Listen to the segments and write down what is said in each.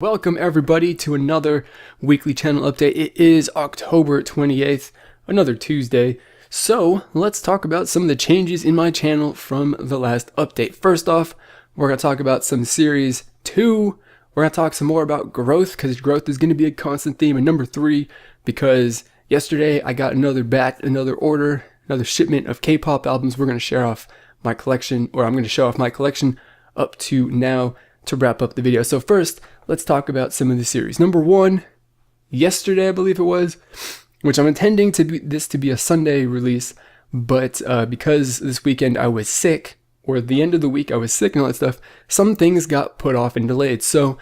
Welcome everybody to another weekly channel update. It is October 28th, another Tuesday. So let's talk about some of the changes in my channel from the last update. First off, we're going to talk about some series 2. We're going to talk some more about growth because growth is going to be a constant theme. And number 3, because yesterday I got another shipment of K-pop albums. We're going to share off my collection, or I'm going to show off my collection up to now to wrap up the video. So first, let's talk about some of the series. Number 1, yesterday I believe it was, which I'm intending to be a Sunday release, but because this weekend I was sick, or the end of the week I was sick and all that stuff, some things got put off and delayed. So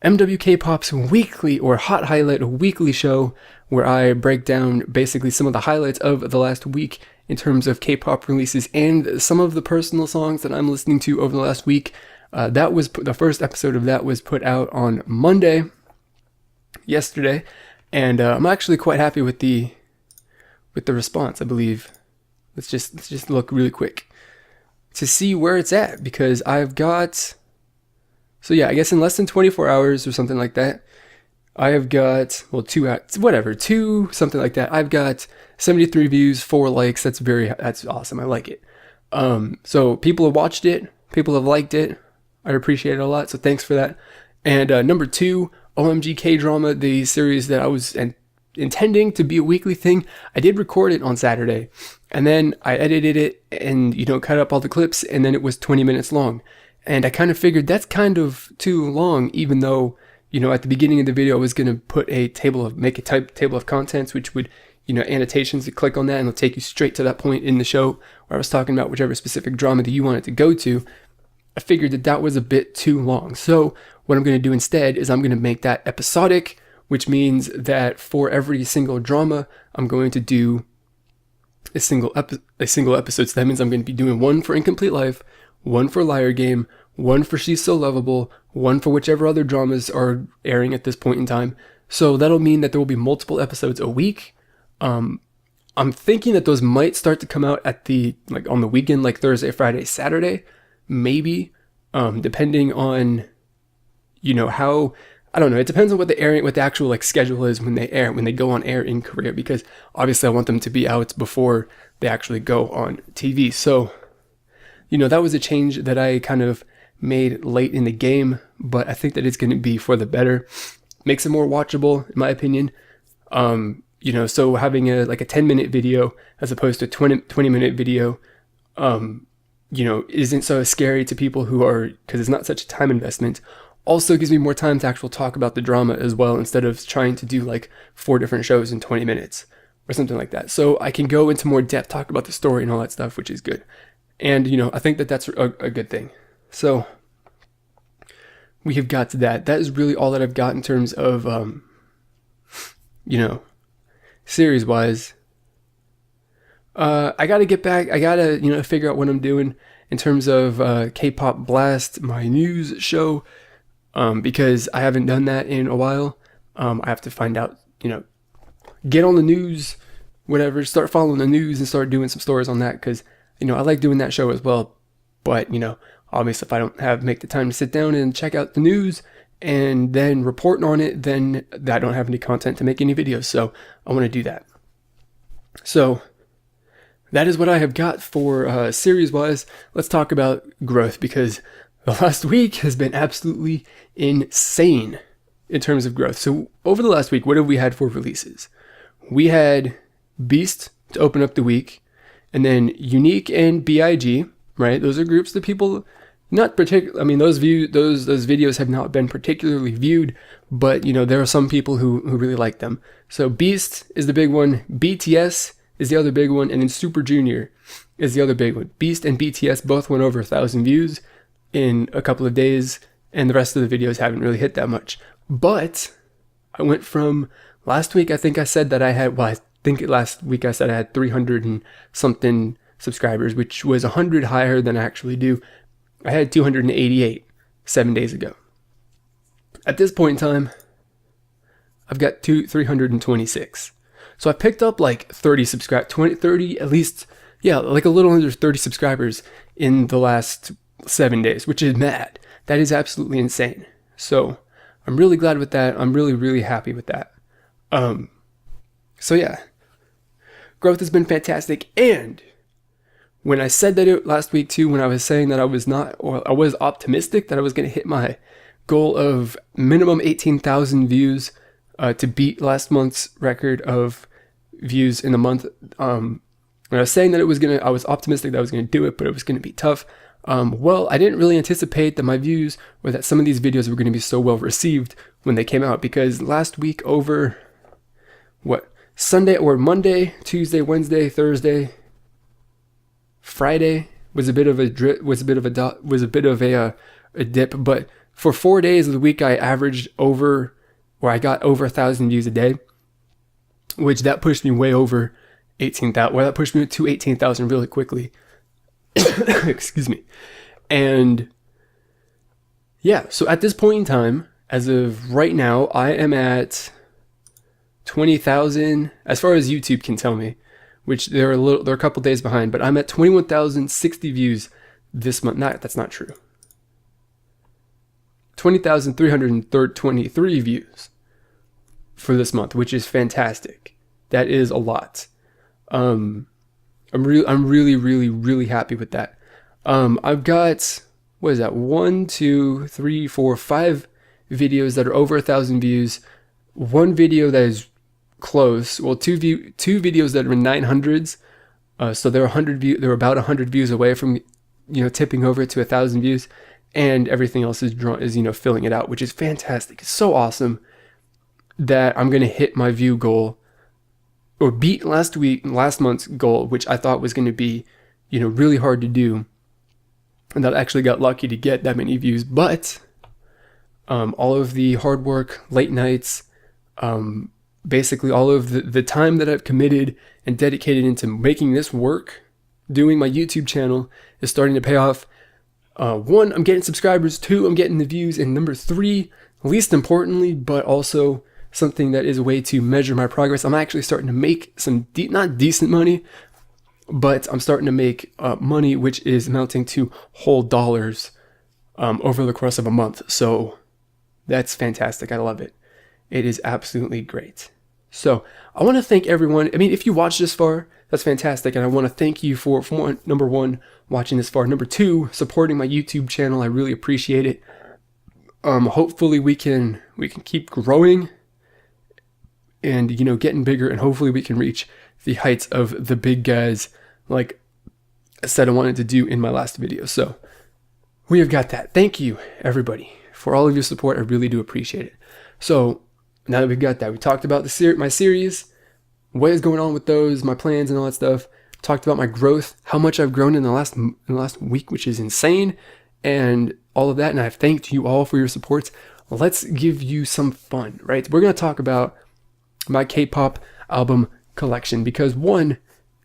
MWK-Pop's weekly or Hot Highlight weekly show, where I break down basically some of the highlights of the last week in terms of K-pop releases and some of the personal songs that I'm listening to over the last week. That was the first episode of that was put out on Monday, yesterday, and I'm actually quite happy with the response. I believe. Let's just look really quick to see where it's at, because I've got, so yeah, I guess in less than 24 hours or something like that, I have got, well, two something like that. I've got 73 views, 4 likes. That's awesome. I like it. So people have watched it, people have liked it. I appreciate it a lot, so thanks for that. And number 2, OMG K-Drama, the series that I was intending to be a weekly thing. I did record it on Saturday, and then I edited it and, cut up all the clips, and then it was 20 minutes long. And I kind of figured that's kind of too long, even though, at the beginning of the video I was going to make a table of contents, which would, annotations, you click on that and it'll take you straight to that point in the show where I was talking about whichever specific drama that you wanted to go to. I figured that was a bit too long. So what I'm going to do instead is I'm going to make that episodic, which means that for every single drama, I'm going to do a single episode. So that means I'm going to be doing one for Incomplete Life, one for Liar Game, one for She's So Lovable, one for whichever other dramas are airing at this point in time. So that'll mean that there will be multiple episodes a week. I'm thinking that those might start to come out at on the weekend, like Thursday, Friday, Saturday. Maybe, depending on, how, I don't know. It depends on what the actual schedule is when they go on air in Korea, because obviously I want them to be out before they actually go on TV. So, that was a change that I kind of made late in the game, but I think that it's going to be for the better. Makes it more watchable, in my opinion. So having a 10-minute video as opposed to a 20-minute video, isn't so scary to people because it's not such a time investment. Also gives me more time to actually talk about the drama as well, instead of trying to do 4 different shows in 20 minutes or something like that. So I can go into more depth, talk about the story and all that stuff, which is good. And, I think that that's a good thing. So we have got to that. That is really all that I've got in terms of, series-wise. I gotta get back. I gotta, figure out what I'm doing in terms of K-Pop Blast, my news show, because I haven't done that in a while. I have to find out, get on the news, whatever, start following the news and start doing some stories on that, because, I like doing that show as well. But, obviously if I don't make the time to sit down and check out the news and then report on it, then I don't have any content to make any videos. So I want to do that. So that is what I have got for series-wise. Let's talk about growth, because the last week has been absolutely insane in terms of growth. So over the last week, what have we had for releases? We had Beast to open up the week, and then Unique and BIG, right? Those are groups that people not particularly, those videos have not been particularly viewed, but there are some people who really like them. So Beast is the big one, BTS is the other big one, and then Super Junior is the other big one. Beast and BTS both went over 1,000 views in a couple of days, and the rest of the videos haven't really hit that much. But I went from last week, I think I said that I had, last week I said I had 300 and something subscribers, which was 100 higher than I actually do. I had 288 7 days ago. At this point in time, I've got 326. So I picked up 30 at least, a little under 30 subscribers in the last 7 days, which is mad. That is absolutely insane. So I'm really glad with that. I'm really, really happy with that. So yeah, growth has been fantastic. And when I said that last week too, when I was saying that I was optimistic that I was going to hit my goal of minimum 18,000 views to beat last month's record of views in the month. When I was saying that I was optimistic that I was going to do it, but it was going to be tough. Well, I didn't really anticipate that my views or that some of these videos were going to be so well received when they came out, because last week over Sunday or Monday, Tuesday, Wednesday, Thursday, Friday was a bit of a dip, but for 4 days of the week I I got over 1,000 views a day, which that pushed me way over 18,000. Well, that pushed me to 18,000 really quickly. Excuse me. And yeah, so at this point in time, as of right now, I am at 20,000 as far as YouTube can tell me, which they're a couple days behind, but I'm at 21,060 views this month. That's not true. 20,323 views for this month, which is fantastic. That is a lot. I'm really, really, really happy with that. I've got, 5 videos that are over 1,000 views. One video that is close. Well, two videos that are in 900s. So they're about 100 views away from, tipping over to 1,000 views, and everything else is filling it out, which is fantastic. It's so awesome that I'm gonna hit my view goal, or beat last month's goal, which I thought was going to be, really hard to do, and that I actually got lucky to get that many views. But all of the hard work, late nights, basically all of the time that I've committed and dedicated into making this work, doing my YouTube channel, is starting to pay off. 1, I'm getting subscribers. 2, I'm getting the views. And number 3, least importantly, but also something that is a way to measure my progress, I'm actually starting to make some not decent money, but I'm starting to make money which is amounting to whole dollars over the course of a month. So that's fantastic. I love it. It is absolutely great. So I want to thank everyone. I mean, if you watched this far, that's fantastic, and I want to thank you for number 1, watching this far. Number 2, supporting my YouTube channel. I really appreciate it. Hopefully we can keep growing and getting bigger, and hopefully we can reach the heights of the big guys, like I said I wanted to do in my last video. So we have got that. Thank you everybody for all of your support. I really do appreciate it. So now that we've got that, we talked about my series, what is going on with those, my plans and all that stuff. Talked about my growth, how much I've grown in the last week, which is insane, and all of that. And I've thanked you all for your supports. Let's give you some fun, right? We're going to talk about my K-pop album collection, because 1,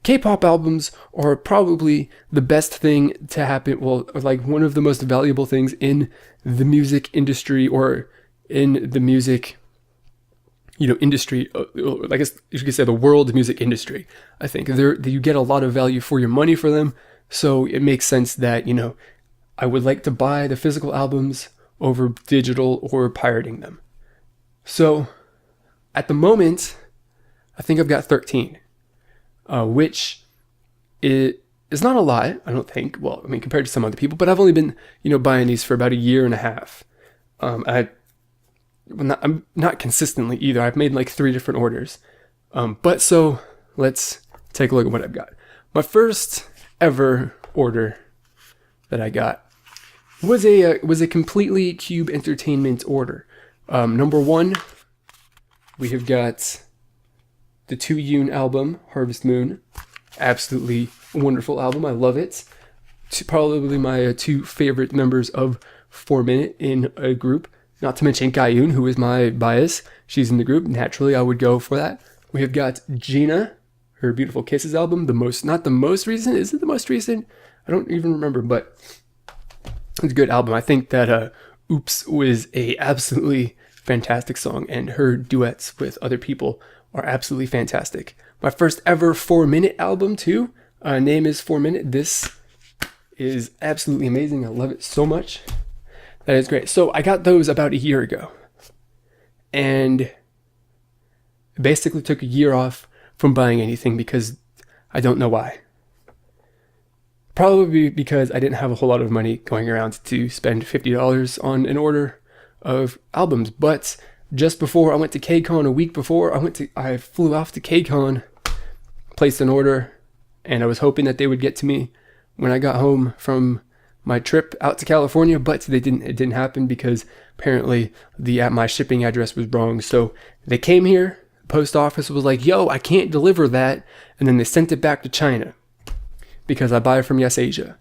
K-pop albums are probably the best thing to happen, like one of the most valuable things in the music industry, or in the music industry, I guess you could say the world music industry. I think you get a lot of value for your money for them, so it makes sense that I would like to buy the physical albums over digital or pirating them. So at the moment, I think I've got 13, which is not a lot, I don't think. Well, I mean, compared to some other people, but I've only been, buying these for about a year and a half. I'm not consistently either. I've made like 3 different orders. But so let's take a look at what I've got. My first ever order that I got was a completely Cube Entertainment order. Number 1, we have got the 2 album, Harvest Moon. Absolutely wonderful album. I love it. Probably my 2 favorite members of 4 Minute in a group. Not to mention Gayun, who is my bias. She's in the group. Naturally, I would go for that. We have got Gina, her Beautiful Kisses album. Not the most recent. Is it the most recent? I don't even remember, but it's a good album. I think that Oops was a absolutely fantastic song, and her duets with other people are absolutely fantastic. My first ever 4 Minute album too. Name is 4 Minute. This is absolutely amazing. I love it so much. That is great. So I got those about a year ago. and basically took a year off from buying anything because I don't know why. Probably because I didn't have a whole lot of money going around to spend $50 on an order of albums. But just before I went to KCON, a week before I flew off to KCON, placed an order, and I was hoping that they would get to me when I got home from my trip out to California, but it didn't happen because apparently my shipping address was wrong. So they came here, the post office was like, yo, I can't deliver that, and then they sent it back to China because I buy from Yes Asia.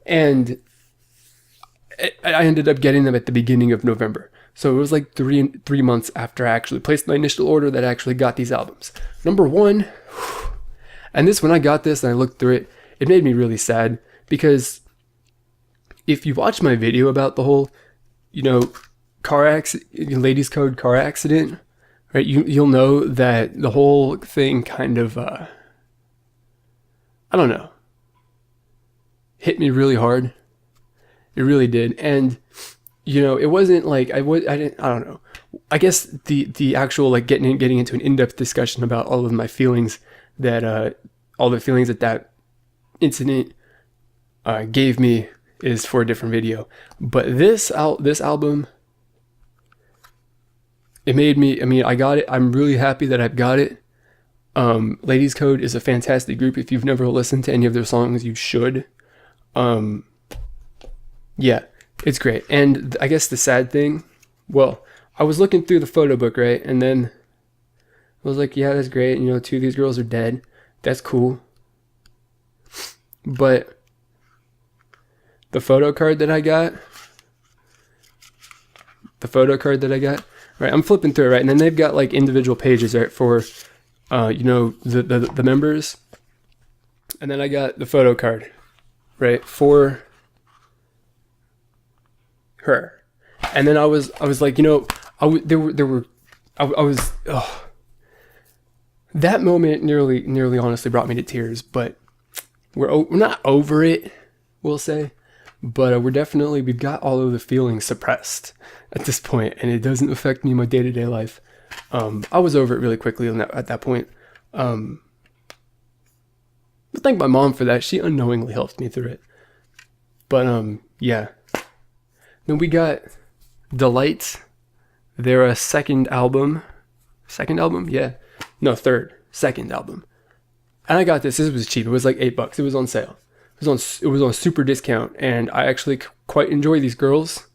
And I ended up getting them at the beginning of November. So it was like three months after I actually placed my initial order that I actually got these albums. Number one, and when I got this and I looked through it, it made me really sad because if you watch my video about the whole, ladies code car accident, right? You'll know that the whole thing kind of, I don't know, hit me really hard. It really did. And, it wasn't like I don't know. I guess the actual like getting into an in-depth discussion about all of my feelings all the feelings that incident gave me is for a different video. But this album, it made me, I got it. I'm really happy that I've got it. Ladies Code is a fantastic group. If you've never listened to any of their songs, you should. Yeah, it's great. And I guess the sad thing, well, I was looking through the photo book, right? And then I was like, yeah, that's great. Two of these girls are dead. That's cool. But the photo card that I got, right? I'm flipping through it, right? And then they've got like individual pages, right, for, the members. And then I got the photo card, right, for her. And then I was like, that moment nearly honestly brought me to tears, but we're not over it, we'll say, but we've got all of the feelings suppressed at this point, and it doesn't affect me in my day-to-day life. I was over it really quickly at that point. But thank my mom for that. She unknowingly helped me through it. But yeah. Then we got Delight. Their second album. Second album? Yeah. No, second album. And I got this. This was cheap. It was like $8. It was on sale. It was on super discount, and I actually quite enjoy these girls.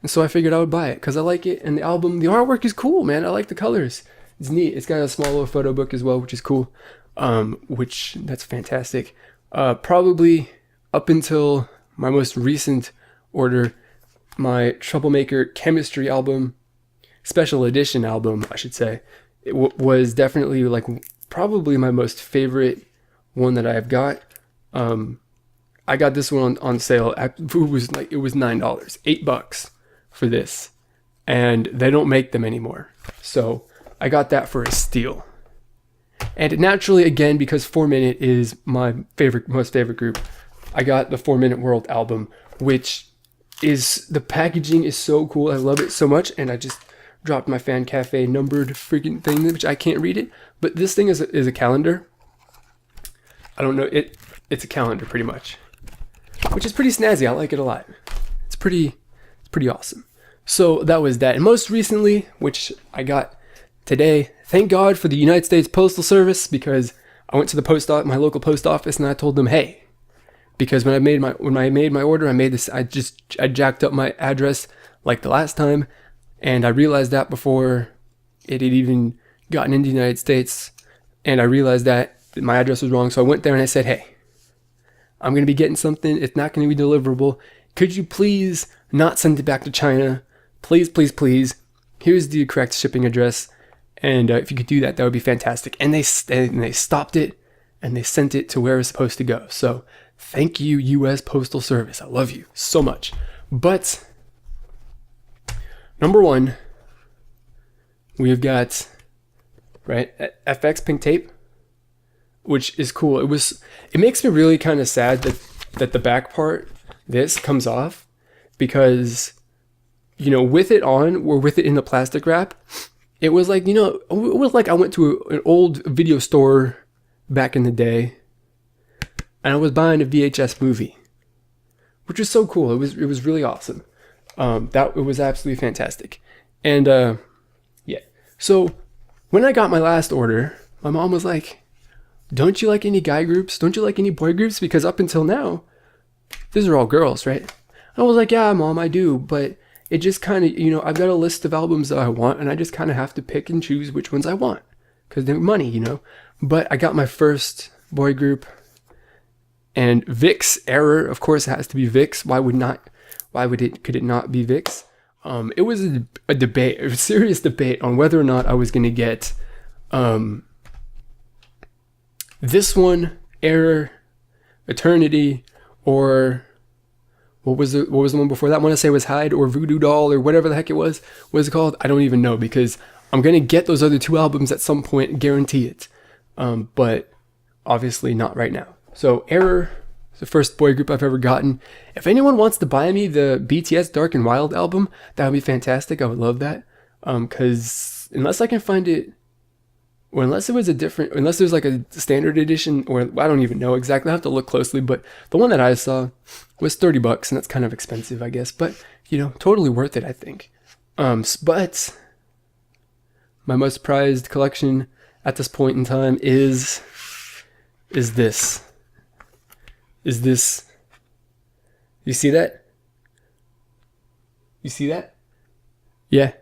And so I figured I would buy it because I like it, and the artwork is cool, man. I like the colors. It's neat. It's got a small little photo book as well, which is cool. That's fantastic. Probably up until my most recent order, my Troublemaker Chemistry album, special edition album, I should say, it was definitely like probably my most favorite one that I have got. I got this one on sale. It was $9, $8 for this, and they don't make them anymore. So I got that for a steal. And naturally, again, because 4 Minute is my most favorite group, I got the 4 Minute World album, which is, the packaging is so cool. I love it so much, and I just dropped my Fan Cafe numbered freaking thing, which I can't read it. But this thing is a calendar. I don't know, it's a calendar pretty much, which is pretty snazzy. I like it a lot. It's pretty awesome. So that was that. And most recently, which I got today, thank God for the United States Postal Service, because I went to the my local post office, and I told them, hey, because when I made my order, I jacked up my address like the last time, and I realized that before it had even gotten into the United States, and I realized that my address was wrong. So I went there and I said, hey, I'm going to be getting something. It's not going to be deliverable. Could you please not send it back to China? Please, please, please. Here's the correct shipping address. And if you could do that, that would be fantastic. And they stopped it, and they sent it to where it's supposed to go. So thank you, U.S. Postal Service. I love you so much. But number one, we have got, right, FX pink tape, which is cool. It makes me really kind of sad that the back part, this, comes off, because, with it on, or with it in the plastic wrap, it was like, it was like I went to an old video store back in the day, and I was buying a VHS movie, which was so cool. It was really awesome. It was absolutely fantastic. And yeah. So when I got my last order, my mom was like, "Don't you like any guy groups? Don't you like any boy groups? Because up until now, these are all girls, right?" I was like, "Yeah, Mom, I do, but it just kind of, I've got a list of albums that I want, and I just kind of have to pick and choose which ones I want because they're money, But I got my first boy group, and Vic's Error, of course, it has to be Vic's. Could it not be Vic's? It was a debate, a serious debate on whether or not I was going to get this one, Error, Eternity, or what was the one before that? I want to say it was Hyde or Voodoo Doll or whatever the heck it was. What is it called? I don't even know, because I'm going to get those other two albums at some point, guarantee it. But obviously not right now. So Error is the first boy group I've ever gotten. If anyone wants to buy me the BTS Dark and Wild album, that would be fantastic. I would love that. Because unless I can find it, or unless there's like a standard edition, or I don't even know exactly. I have to look closely, but the one that I saw was $30, and that's kind of expensive, I guess. But totally worth it, I think. But my most prized collection at this point in time is this. You see that? You see that? Yeah,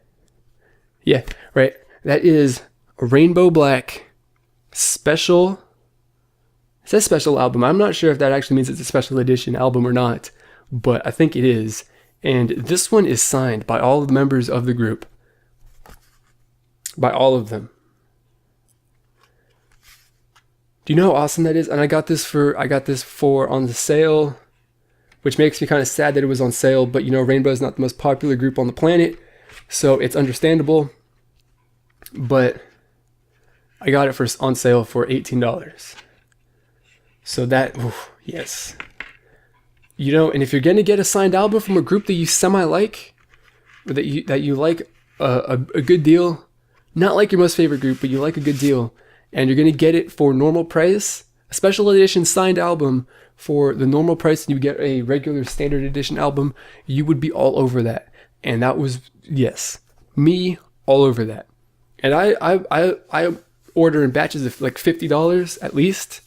right. That is a Rainbow Black special. It says special album. I'm not sure if that actually means it's a special edition album or not, but I think it is. And this one is signed by all of the members of the group. By all of them. Do you know how awesome that is? And I got this for on the sale, which makes me kind of sad that it was on sale, but Rainbow is not the most popular group on the planet, so it's understandable. But I got it on sale for $18. So that, yes. And if you're going to get a signed album from a group that you semi-like, or that you like a good deal, not like your most favorite group, but you like a good deal, and you're going to get it for normal price, a special edition signed album for the normal price, and you get a regular standard edition album, you would be all over that. And that was, yes, me all over that. And I order in batches of like $50 at least.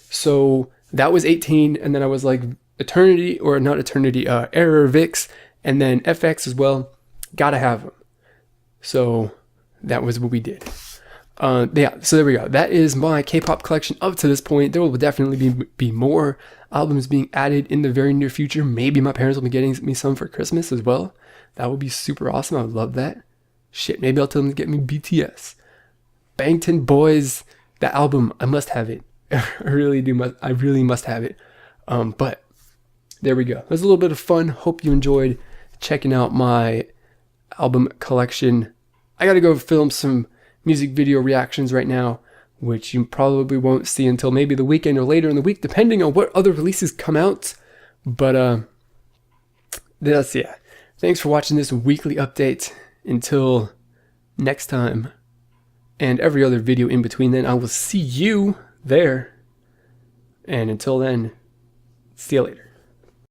So that was 18, and then I was like Error, Vic's, and then FX as well. Gotta have them. So that was what we did. Yeah, so there we go. That is my K-pop collection up to this point. There will definitely be more albums being added in the very near future. Maybe my parents will be getting me some for Christmas as well. That would be super awesome. I would love that. Shit, maybe I'll tell them to get me BTS. Bangtan Boys, that album, I must have it. I really must have it. But there we go. It was a little bit of fun. Hope you enjoyed checking out my album collection. I gotta go film some music video reactions right now, which you probably won't see until maybe the weekend or later in the week, depending on what other releases come out. But that's, yeah. Thanks for watching this weekly update. Until next time, and every other video in between then, I will see you there. And until then, see you later.